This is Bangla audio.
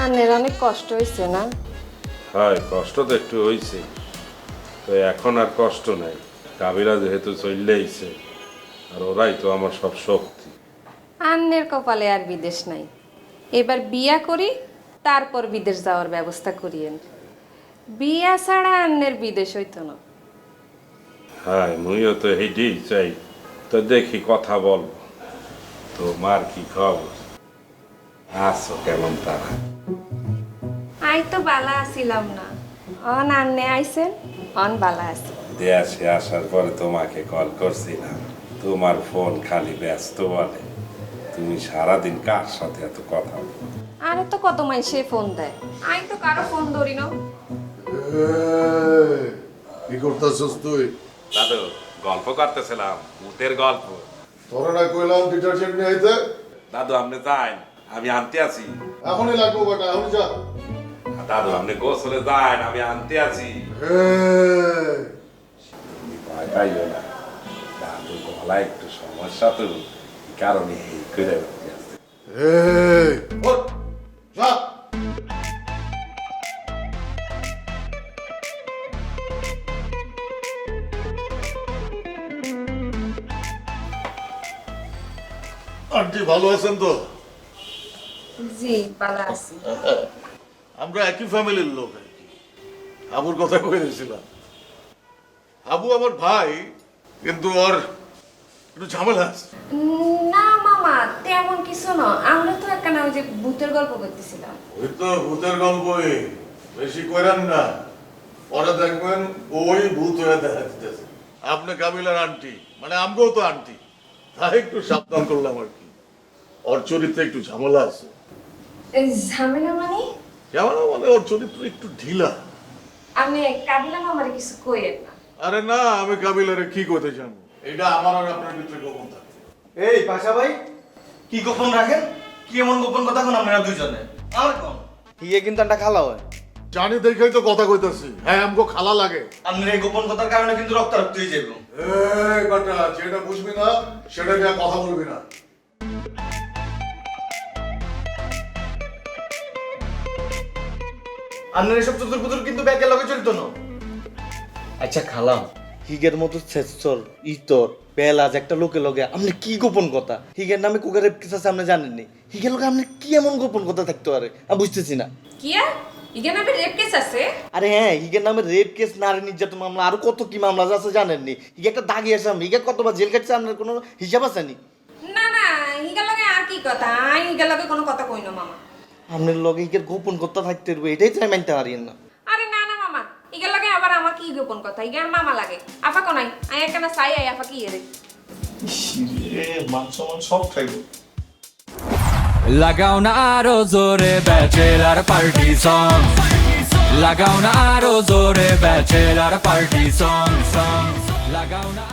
আন্নের অনেক কষ্ট হয়েছে না? হয় কষ্ট তো একটু হয়েছে, তো এখন আর কষ্ট নাই। কাবিলা যেহেতু চলে আইছে, আর ওরাই তো আমার সব শক্তি। আন্নের কপালে আর বিদেশ নাই। এবার বিয়া করি, তারপর বিদেশ যাওয়ার ব্যবস্থা করিয়েন। বিয়া ছাড়া আন্নের বিদেশ হইতো না। হ্যাঁ মুইও তো হেঁটেই চাই, তো দেখি কথা বলবো। তো মার কি খবর? আছো কেমন তারা? আই তো বালা আসিলাম না, অন আন্নে আইছেন, অন বালা আছি। দেশে আসার পরে তোমাকে কল করছিলাম, তোমার ফোন খালি ব্যস্ত বলে। তুমি সারাদিন কার সাথে এত কথা বলো? আরে তো কত মাইসে ফোন দেয়, আই তো কারো ফোন ধরি না। কি করতেছস তুই? দাদু গল্প করতেছিলাম, ভূতের গল্প। তোরা না কইলাম ডিটারজেন্ট নিয়ে আইতে? দাদু আপনি যান, আমি আনতে আছি। এখনই লাগবো বেটা, এখন যা। দাদু আপনি গোসলে যান, আমি আনতে আছি। এই, তুমি ভয় পাইও না, দাদু গলা একটু সমস্যা তো, এই কারণে এই করে বলতে আছে। এই, ওঠ, যা। আন্টি ভালো আছেন তো? জি বালা আছি। আমরা একই ফ্যামিলির লোক আর কি। আবুর কথা কই দিয়েছিলাম। আবু আমার ভাই, কিন্তু ওর একটু ঝামেলা আছে। না মামা, তেমন কিছু না। আমরা তো একখানা ওই যে ভূতের গল্প করতেছিলাম। ওই তো ভূতের গল্পই, বেশি কইরান না, পরে দেখবেন ওই ভূত হয়ে দেখা দিতেছে। আপনি কাবিলার আন্টি, মানে আমগো তো আন্টি, তাই একটু সাবধান করলাম আর কি। ওর চরিত্রে একটু ঝামেলা আছে। এই ঝামেলা মানে? ঝামেলা মানে ওর চরিত্র একটু ঢিলা। আপনি কাবিলা মামারে কিছু কইেন না। আরে না, আমি কাবিলারে কি করতে জানবো, এটা আমার আর আপনার ভিতরে গোপন থাকে। এই পাশা ভাই, কি গোপন রাখেন? কি এমন গোপন কথা কোন আপনারা দুইজনে? আমার কোন হিয়ে কিন্তু একটা খালা হয়। জানি দেখেই তো কথা কইতাছি, হ্যাঁ আমগো খালা লাগে। আপনার এই গোপন কথার কারণে কিন্তু রক্তারক্ত হয়ে যাবে। এই বাটা, যেটা বুঝবি না সেটা নিয়ে কথা বলবি না। আপনার এসব চতুর পুতুর কিন্তু ব্যাগের লগে চলিত না। আচ্ছা খালাম, হিগের মতো ছেচর ইতর বেলাজ একটা লোকে লগে আপনি কি গোপন কথা? হিগের নামে কুকারে কিছু আছে আপনি জানেন নি? হিগের লগে আপনি কি এমন গোপন কথা থাকতে পারে আমি বুঝতেছি না। কিয়া ইগেন আপনি রেপ কেস আছে? আরে হ্যাঁ, হিগের নামে রেপ কেস, নারী নির্যাতন মামলা, আরো কত কি মামলা আছে জানেননি? হিগে একটা দাগি আছে, হিগে কতবার জেল কাটছে আপনার কোনো হিসাব আছে নি? না না, ইগের লগে আর কি কথা? আই ইগের লগে কোনো কথা কই না মামা। আপনার লগে হিগের গোপন কথা থাকতে পারবে, এটাই তো আমি মানতে পারি না। আরে না না মামা, ইগের লগে আবার আমার কি গোপন কথা? ইগের মামা লাগে আফা কোনাই, আই একখানা চাই আই আফা কি এরে। মান সম্মান সব খাইব। লাগাও না আরো জোরে ব্যাচেলার পার্টি সং, লাগাও না আরো জোরে ব্যাচেলার পার্টি সং, লাগাও না।